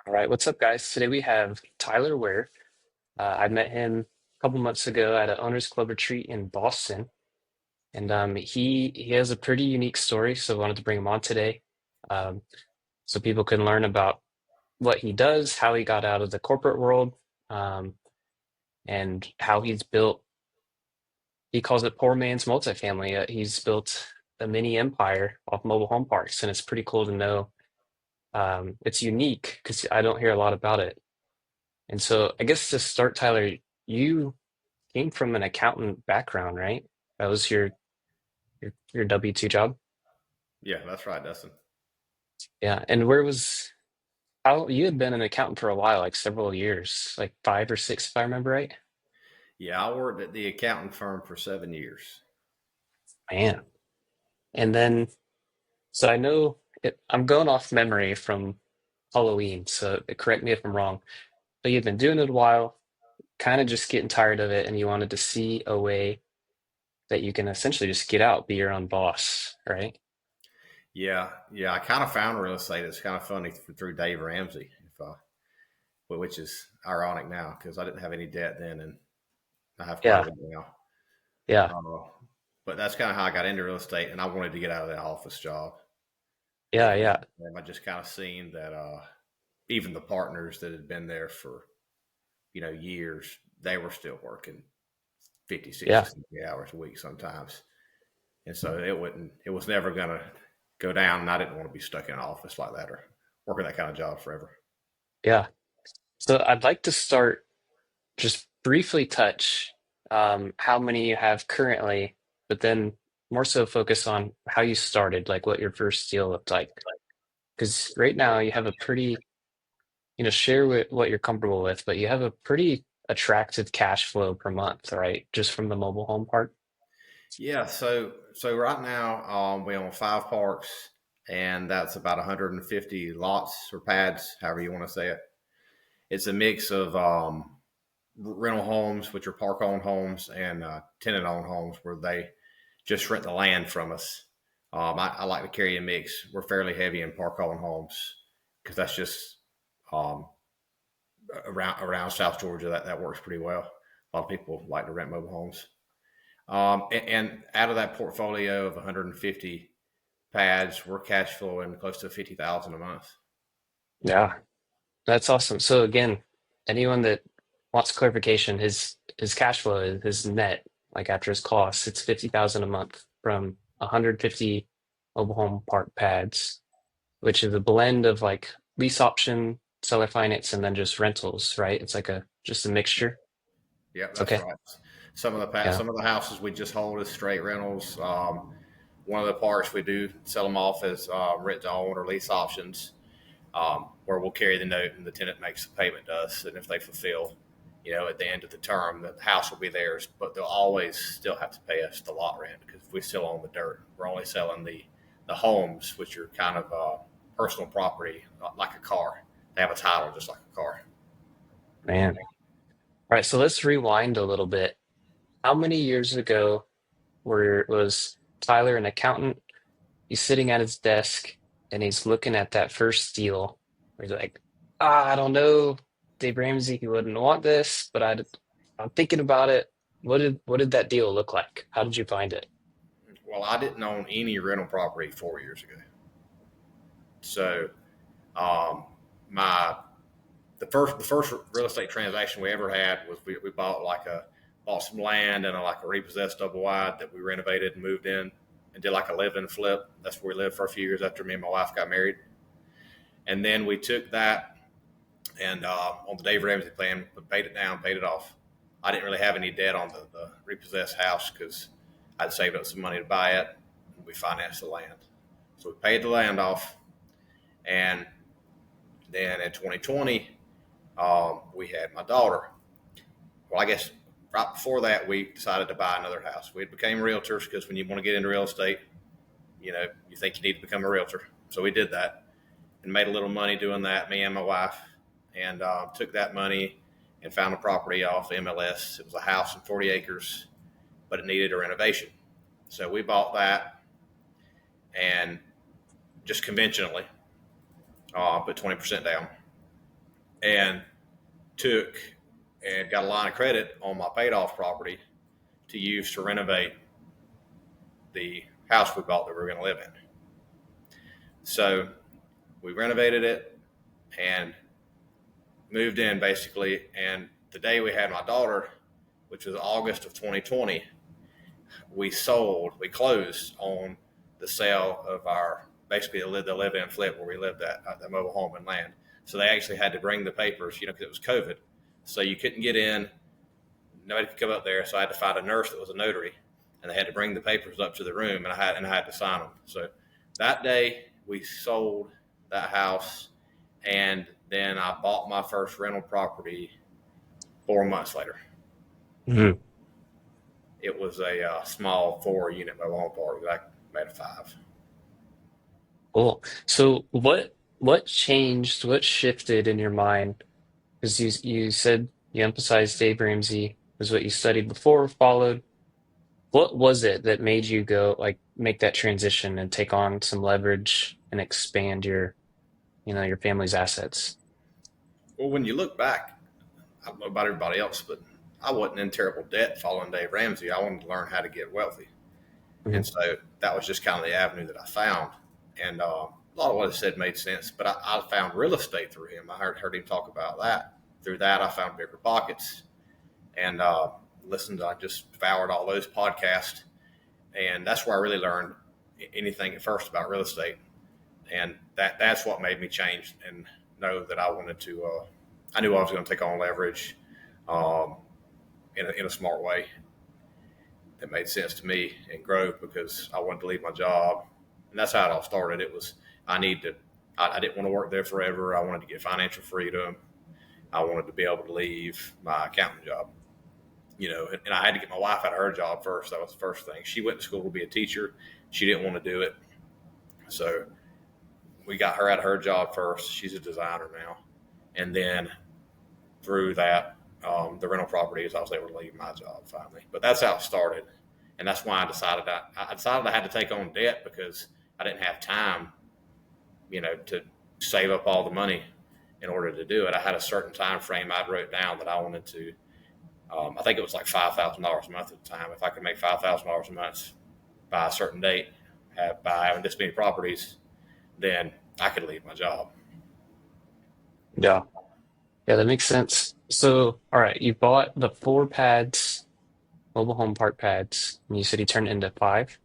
All right, what's up, guys? Today we have Tyler Weare. I met him a couple months ago at an owners club retreat in Boston, and he has a pretty unique story. So I wanted to bring him on today, um, so people can learn about what he does, how he got out of the corporate world, um, and how he's built. He calls it poor man's multifamily. He's built a mini empire off mobile home parks, and it's pretty cool to know. It's unique because I don't hear a lot about it. And so I guess to start, Tyler, you came from an accountant background, right? That was your W-2 job. Yeah, that's right, Dustin. Yeah. And where was how you had been an accountant for a while, like several years, like 5 or 6, if I remember right. Yeah, I worked at the accounting firm for 7 years. Man. And then so I know I'm going off memory from Halloween, so correct me if I'm wrong. But you've been doing it a while, kind of just getting tired of it, and you wanted to see a way that you can essentially just get out, be your own boss, right? Yeah, I kind of found real estate. It's kind of funny through Dave Ramsey, which is ironic now because I didn't have any debt then, and I have quite a Yeah. bit now. Yeah. Uh, but that's kind of how I got into real estate, and I wanted to get out of that office job. Yeah. And Yeah. I just kind of seen that even the partners that had been there for years, they were still working 50, 60, Yeah. 70 hours a week sometimes. And so it was never going to go down. And I didn't want to be stuck in an office like that or working that kind of job forever. Yeah. So I'd like to start just briefly touch how many you have currently, but then more so focus on how you started, like what your first deal looked like. Because right now you have a pretty, share what you're comfortable with, but you have a pretty attractive cash flow per month, right? Just from the mobile home part. Yeah. So right now we own 5 parks, and that's about 150 lots or pads, however you want to say it. It's a mix of rental homes, which are park owned homes, and tenant owned homes where they just rent the land from us. I like to carry a mix. We're fairly heavy in park owned homes because that's just um, around South Georgia. That works pretty well. A lot of people like to rent mobile homes. And out of that portfolio of 150 pads, we're cash flowing close to 50,000 a month. Yeah, that's awesome. So again, anyone that wants clarification, his cash flow is his net, like after his costs, it's 50,000 a month from 150 mobile home park pads, which is a blend of like lease option, seller finance, and then just rentals, right? It's like a just a mixture. Yeah, It's that's okay. right. Yeah. Some of the houses we just hold as straight rentals. One of the parks we do sell them off as rent to own or lease options, where we'll carry the note and the tenant makes the payment to us, and if they fulfill, at the end of the term, the house will be theirs, but they'll always still have to pay us the lot rent because we still own the dirt. We're only selling the homes, which are kind of personal property, like a car. They have a title just like a car. Man. All right, so let's rewind a little bit. How many years ago was Tyler an accountant? He's sitting at his desk and he's looking at that first deal. Where he's like, I don't know, Dave Ramsey, he wouldn't want this, but I'm thinking about it. What did that deal look like? How did you find it? Well, I didn't own any rental property 4 years ago. So um, my the first real estate transaction we ever had was we bought some land and like a repossessed double wide that we renovated and moved in and did like a live in flip. That's where we lived for a few years after me and my wife got married. And then we took that and on the Dave Ramsey plan, we paid it down, paid it off. I didn't really have any debt on the repossessed house because I'd saved up some money to buy it. And we financed the land. So we paid the land off. And then in 2020, we had my daughter. Well, I guess right before that, we decided to buy another house. We became realtors because when you want to get into real estate, you think you need to become a realtor. So we did that and made a little money doing that, me and my wife, and took that money and found a property off the MLS. It was a house in 40 acres, but it needed a renovation. So we bought that and just conventionally put 20% down. and took and got a line of credit on my paid off property to use to renovate the house we bought that we were going to live in. So we renovated it and moved in basically. And the day we had my daughter, which was August of 2020, we closed on the sale of our basically the live in flip where we lived at the mobile home and land. So they actually had to bring the papers, because it was COVID. So you couldn't get in, nobody could come up there. So I had to find a nurse that was a notary, and they had to bring the papers up to the room, and I had to sign them. So that day we sold that house, and then I bought my first rental property 4 months later. Mhm. It was a small 4 unit mobile home park that I made a five. Cool. So what changed? What shifted in your mind? Because you said you emphasized Dave Ramsey was what you studied before, followed. What was it that made you go like make that transition and take on some leverage and expand your family's assets? Well, when you look back, I don't know about everybody else, but I wasn't in terrible debt following Dave Ramsey. I wanted to learn how to get wealthy. And Mhm. so that was just kind of the avenue that I found. And a lot of what he said made sense, but I found real estate through him. I heard him talk about that. Through that, I found bigger pockets and I just devoured all those podcasts. And that's where I really learned anything at first about real estate. And that's what made me change and know that I wanted to, I knew I was going to take on leverage um, in a smart way that made sense to me and grow because I wanted to leave my job. And that's how it all started. It was, I need to, I didn't want to work there forever. I wanted to get financial freedom. I wanted to be able to leave my accounting job, and I had to get my wife out of her job first. That was the first thing. She went to school to be a teacher. She didn't want to do it. So we got her out of her job first. She's a designer now. And then through that, the rental properties, I was able to leave my job finally. But that's how it started. And that's why I decided I had to take on debt because I didn't have time, to save up all the money in order to do it. I had a certain time frame I wrote down that I wanted to. I think it was like $5,000 a month at the time. If I could make $5,000 a month by a certain date, by having this many properties, then I could leave my job. Yeah. Yeah, that makes sense. So, all right, you bought the 4 pads, mobile home park pads, and you said you turned it into 5.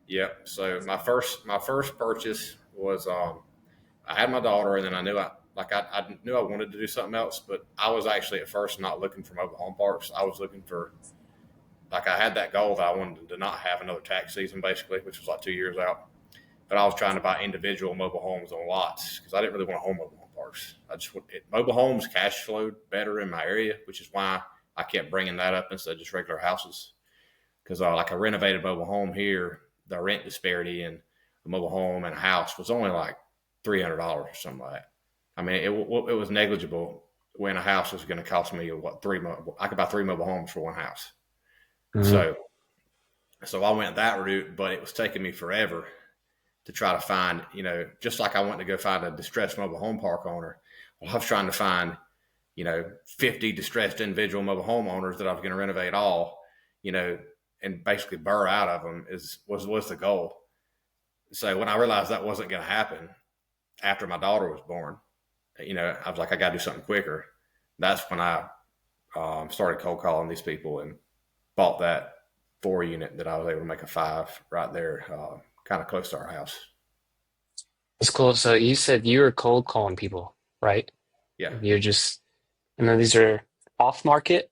Yep. So my first purchase was I had my daughter, and then I knew I wanted to do something else, but I was actually at first not looking for mobile home parks. I was looking for I had that goal that I wanted to not have another tax season basically, which was like 2 years out. But I was trying to buy individual mobile homes on lots because I didn't really want to home mobile home parks. Mobile homes cash flowed better in my area, which is why I kept bringing that up instead of just regular houses. Because like a renovated mobile home here, the rent disparity in a mobile home and a house was only like $300 or something like that. I mean, it was negligible when a house was going to cost me what I could buy 3 mobile homes for one house. Hmm. So I went that route, but it was taking me forever to try to find, just like I went to go find a distressed mobile home park owner. Well, I was trying to find, 50 distressed individual mobile home owners that I was going to renovate all, you know, and basically burr out of them was the goal. So when I realized that wasn't going to happen after my daughter was born, I was like, I got to do something quicker. That's when I started cold calling these people and bought that 4 unit that I was able to make a five right there, kind of close to our house. That's cool. So you said you were cold calling people, right? Yeah. You're just, and then these are off market.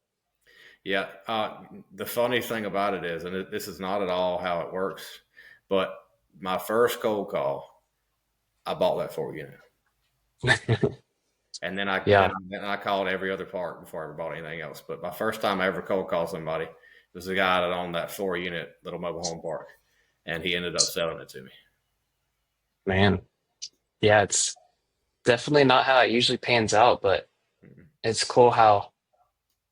Yeah. The funny thing about it is, and this is not at all how it works, but my first cold call, I bought that 4 unit. And then Yeah, then I called every other park before I ever bought anything else. But my first time I ever cold called somebody was the guy that owned that 4 unit little mobile home park, and he ended up selling it to me. man. Yeah, it's definitely not how it usually pans out, but Mhm. it's cool how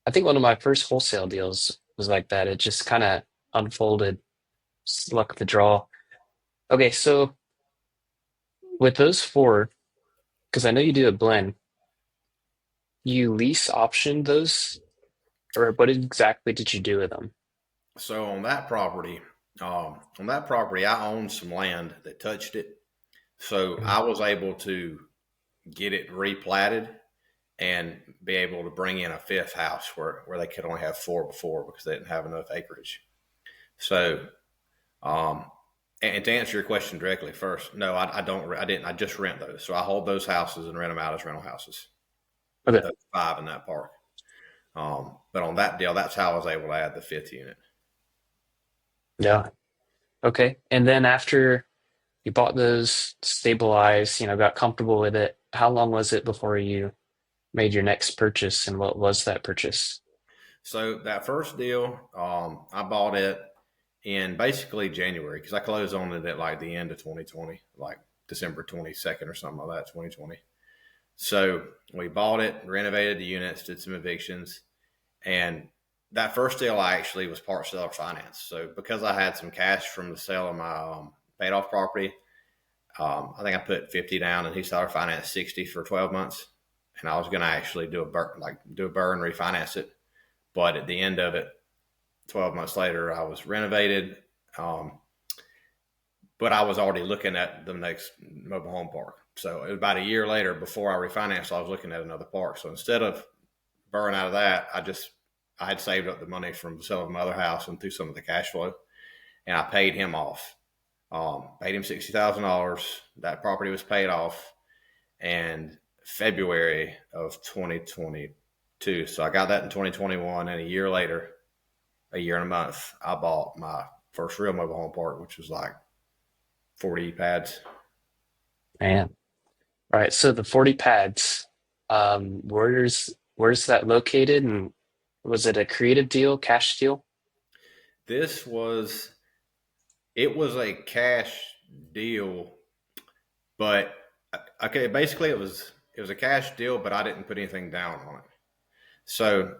I think one of my first wholesale deals was like that. It just kind of unfolded, just luck of the draw. Okay, so with those 4, because I know you do a blend, you lease option those, or what exactly did you do with them? So on that property, I owned some land that touched it. So Mhm. I was able to get it replatted and be able to bring in a fifth house where they could only have four before because they didn't have enough acreage. So, um, and to answer your question directly first, no, I don't. I didn't. I just rent those. So I hold those houses and rent them out as rental houses. Okay. Those five in that park. But on that deal, that's how I was able to add the fifth unit. Yeah. Okay. And then after you bought those, stabilized, got comfortable with it, how long was it before you made your next purchase, and what was that purchase? So that first deal, I bought it in basically January because I closed on it at like the end of 2020, like December 22nd or something like that, 2020. So we bought it, renovated the units, did some evictions, and that first deal I actually was part seller finance. So because I had some cash from the sale of my paid off property, I think I put 50 down, and he seller financed 60 for 12 months, and I was going to actually do a burn, refinance it. But at the end of it, 12 months later, I was renovated. Um, but I was already looking at the next mobile home park. So it was about a year later before I refinanced, I was looking at another park. So instead of burning out of that, I had saved up the money from the sale of my other house and through some of the cash flow, and I paid him off. Paid him $60,000. That property was paid off in February of 2022. So I got that in 2021, and a year later, a year and a month, I bought my first real mobile home park, which was like 40 pads. Man. All right. So the 40 pads, where's that located? And was it a creative deal, cash deal? This was it was a cash deal, but okay, basically it was a cash deal, but I didn't put anything down on it. So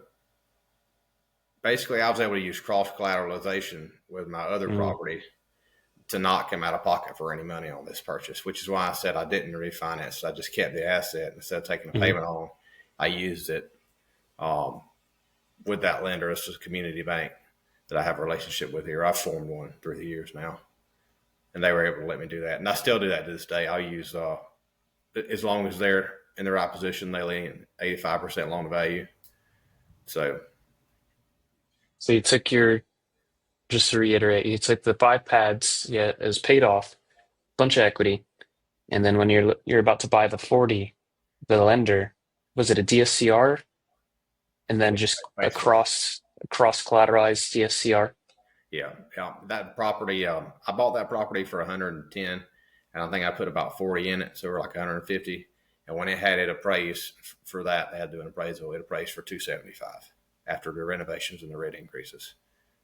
basically, I was able to use cross collateralization with my other Mm, property to not come out of pocket for any money on this purchase, which is why I said I didn't refinance. I just kept the asset instead of taking a mhm. payment on. I used it um, with that lender. It's just a community bank that I have a relationship with here. I've formed one through the years now, and they were able to let me do that. And I still do that to this day. I'll use as long as they're in the right position, they lean 85% loan to value. So So you took just to reiterate, you took the 5 pads, yeah, it was paid off, bunch of equity, and then when you're about to buy the 40, the lender, was it a DSCR, and then yeah, just a basically, cross collateralized DSCR? yeah. That property, I bought that property for 110, and I think I put about 40 in it, so we're like 150. And when it had it appraised for that, they had to do an appraisal. It appraised for 275 after the renovations and the rate increases.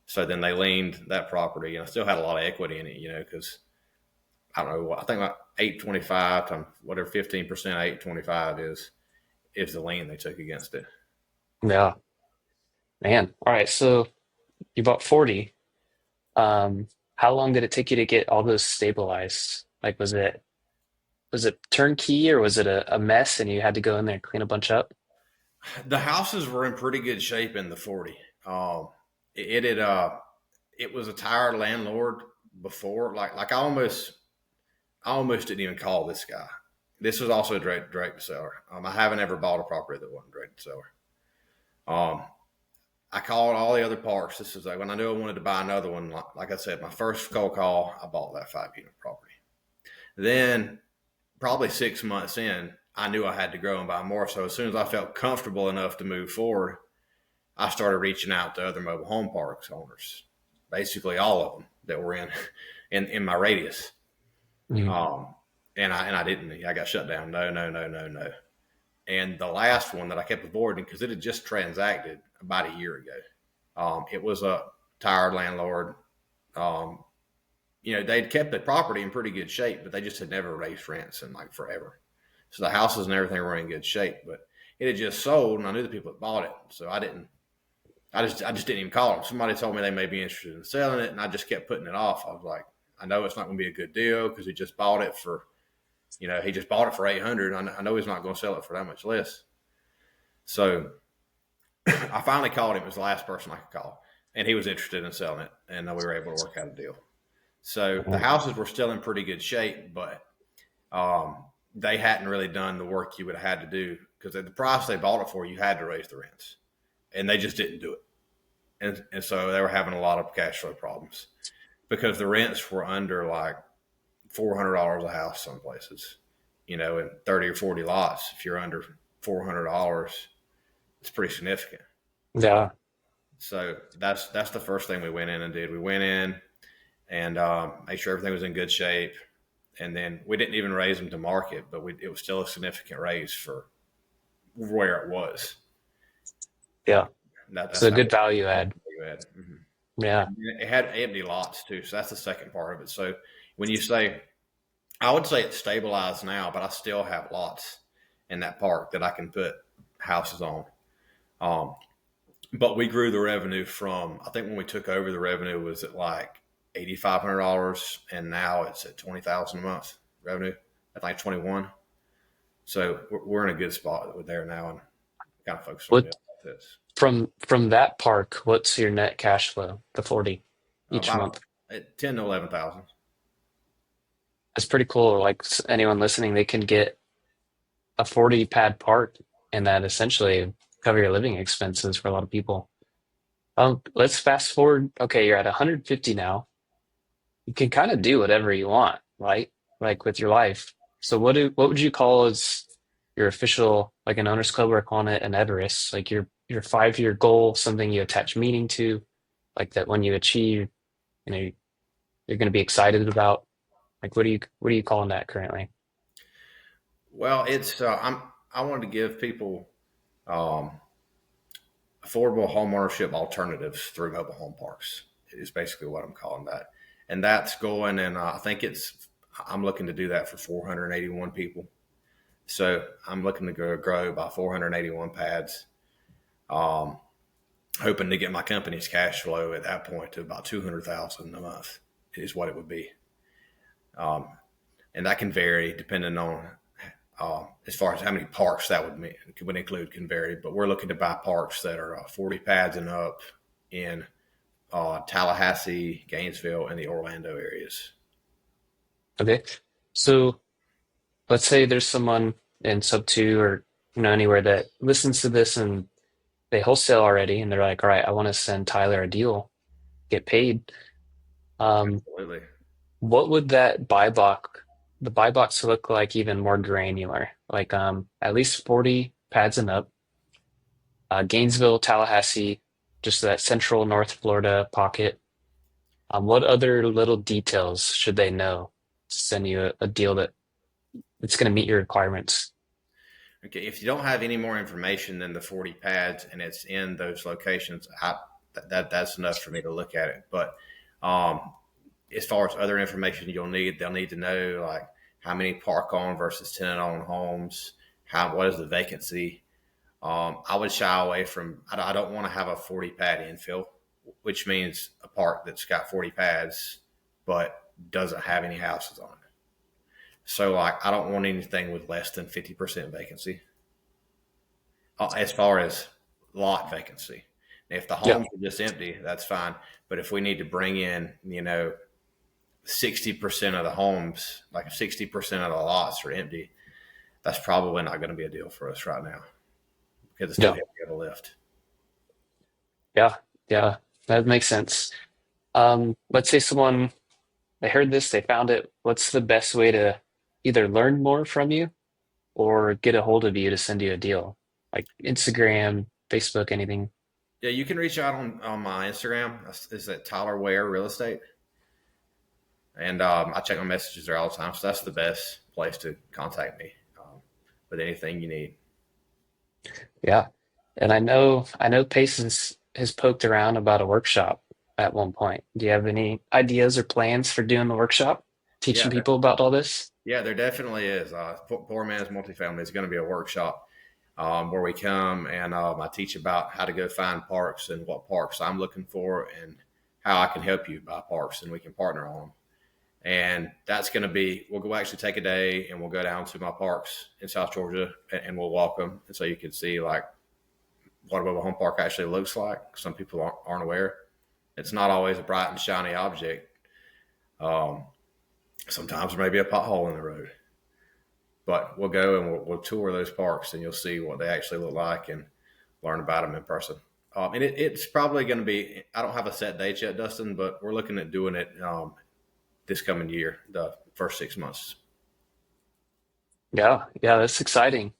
So then they leaned that property, and I still had a lot of equity in it, because I don't know. I think like 825 times whatever 15% 825 is the lien they took against it. Yeah, man. All right, so you bought 40. How long did it take you to get all those stabilized? Like, was it turnkey, or was it a mess and you had to go in there and clean a bunch up? The houses were in pretty good shape in the 40. Um, it was a tired landlord before. I almost didn't even call this guy. This was also a direct to seller. I haven't ever bought a property that wasn't direct to seller. Um, I called all the other parks. This is like when I knew I wanted to buy another one. Like I said, my first cold call, I bought that 5 unit property. Then, probably 6 months in, I knew I had to grow and buy more. So as soon as I felt comfortable enough to move forward, I started reaching out to other mobile home parks owners, basically all of them that were in my radius. Mhm. Um, and I didn't. I got shut down. No, no, no, no, no. And the last one that I kept avoiding because it had just transacted about a year ago. It was a tired landlord. Um, they'd kept the property in pretty good shape, but they just had never raised rents in like forever. So the houses and everything were in good shape, but it had just sold, and I knew the people that bought it, so I didn't. I just didn't even call them. Somebody told me they may be interested in selling it, and I just kept putting it off. I was like, I know it's not going to be a good deal because he just bought it for, he just bought it for 800. I know he's not going to sell it for that much less. So I finally called him. It was the last person I could call, and he was interested in selling it, and we were able to work out a deal. So the houses were still in pretty good shape, but they hadn't really done the work you would have had to do because at the price they bought it for, you had to raise the rents, and they just didn't do it. And so they were having a lot of cash flow problems because the rents were under like $400 a house some places, in 30 or 40 lots. If you're under $400, it's pretty significant. Yeah. So that's the first thing we went in and did. We went in and made sure everything was in good shape, and then we didn't even raise them to market, but it was still a significant raise for where it was. Yeah. That's So that good value add. you had. Mm-hmm. Yeah. And it had empty lots too, so that's the second part of it. So when you say, I would say it's stabilized now, but I still have lots in that park that I can put houses on. Um, but we grew the revenue from, I think when we took over, the revenue was at like $8,500, and now it's at 20,000 a month revenue. I think 21. So we're in a good spot with there now, and kind of focus on the What other this. from that park, what's your net cash flow? The 40 each About month. 10 to 11,000. That's pretty cool. Like anyone listening, they can get a 40 pad park and that essentially cover your living expenses for a lot of people. Let's fast forward. Okay, you're at 150 now. You can kind of do whatever you want, right? Like with your life. So what would you call as your official, like an owner's club, we're calling it an Everest, like your 5-year goal, something you attach meaning to, like that when you achieve, you know, you're going to be excited about. Like what are you calling that currently? Well, I wanted to give people um, affordable home ownership alternatives through mobile home parks. Is basically what I'm calling that, and that's going. And I think I'm looking to do that for 481 people. So I'm looking to grow by 481 pads. Um, Hoping to get my company's cash flow at that point to about 200,000 a month is what it would be. And that can vary depending on as far as how many parks that would include can vary. But we're looking to buy parks that are 40 pads and up in Tallahassee, Gainesville, and the Orlando areas. Okay. So let's say there's someone in sub two or anywhere that listens to this and they wholesale already and they're like, all right, I want to send Tyler a deal, get paid. Um, Absolutely. what would the buy box look like even more granular? Like at least 40 pads and up, Gainesville, Tallahassee, just that central North Florida pocket. What other little details should they know to send you a deal that it's going to meet your requirements? Okay, if you don't have any more information than the 40 pads and it's in those locations, that's enough for me to look at it. But um, as far as other information they'll need to know like how many park on versus tenant owned homes, what is the vacancy. I would shy away from. I don't want to have a 40 pad infill, which means a park that's got 40 pads but doesn't have any houses on it. So like I don't want anything with less than 50% vacancy as far as lot vacancy. If the Yeah. homes are just empty, that's fine. But if we need to bring in, 60% of the homes, like 60% of the lots are empty, that's probably not going to be a deal for us right now because it's too Yeah. heavy of a lift. Yeah. Yeah. That makes sense. Let's say someone they heard this, they found it. What's the best way to either learn more from you or get a hold of you to send you a deal? Like Instagram, Facebook, anything? Yeah, you can reach out on my Instagram. Is at Tyler Weare Real Estate, and I check my messages there all the time. So that's the best place to contact me with anything you need. Yeah. And I know Pace has poked around about a workshop at one point. Do you have any ideas or plans for doing the workshop? Teaching Yeah, people about all this? yeah, there definitely is. Poor Man's Multifamily is going to be a workshop where we come and I teach about how to go find parks and what parks I'm looking for and how I can help you buy parks and we can partner on them. And that's going to be, we'll go actually take a day and we'll go down to my parks in South Georgia and we'll walk them. And so you can see like what a mobile home park actually looks like. Some people aren't aware. It's not always a bright and shiny object. Um, Sometimes there may be a pothole in the road, but we'll go and we'll tour those parks, and you'll see what they actually look like and learn about them in person. And it's probably going to be, I don't have a set date yet, Dustin, but we're looking at doing it this coming year, the first 6 months. Yeah, yeah, that's exciting.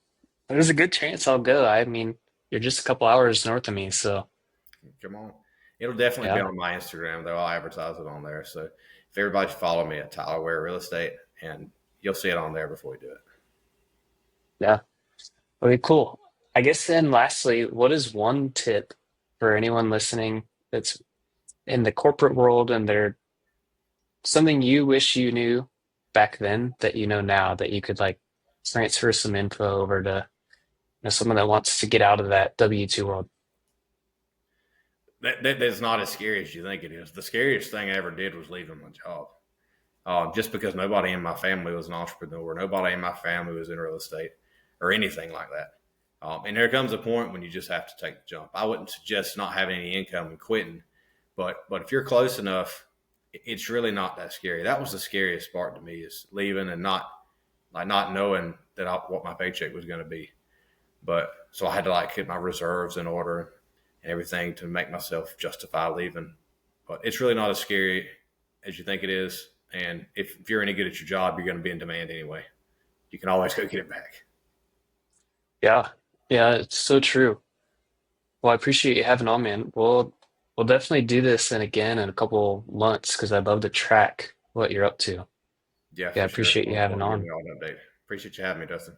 There's a good chance I'll go. I mean, you're just a couple hours north of me, so Come on. It'll definitely be yeah, on my Instagram, though. I'll advertise it on there. So if everybody follow me at Tyler Weare Real Estate, and you'll see it on there before we do it. yeah. Okay, cool. I guess then lastly, what is one tip for anyone listening that's in the corporate world and they're something you wish you knew back then that you know now that you could like transfer some info over to someone that wants to get out of that W-2 world? That's not as scary as you think it is. The scariest thing I ever did was leaving my job. Just because nobody in my family was an entrepreneur, nobody in my family was in real estate or anything like that. And there comes a point when you just have to take the jump. I wouldn't suggest not having any income and quitting, but if you're close enough, it's really not that scary. That was the scariest part to me, is leaving and not knowing what my paycheck was going to be. But so I had to like get my reserves in order and everything to make myself justify leaving. But it's really not as scary as you think it is. And if you're any good at your job, you're going to be in demand anyway. You can always go get it back. Yeah, yeah, it's so true. Well, I appreciate you having on, man. We'll definitely do this and again in a couple months because I'd love to track what you're up to. Yeah, Yeah, I for sure. appreciate you Look having forward to giving on. you all an update. Appreciate you having me, Dustin.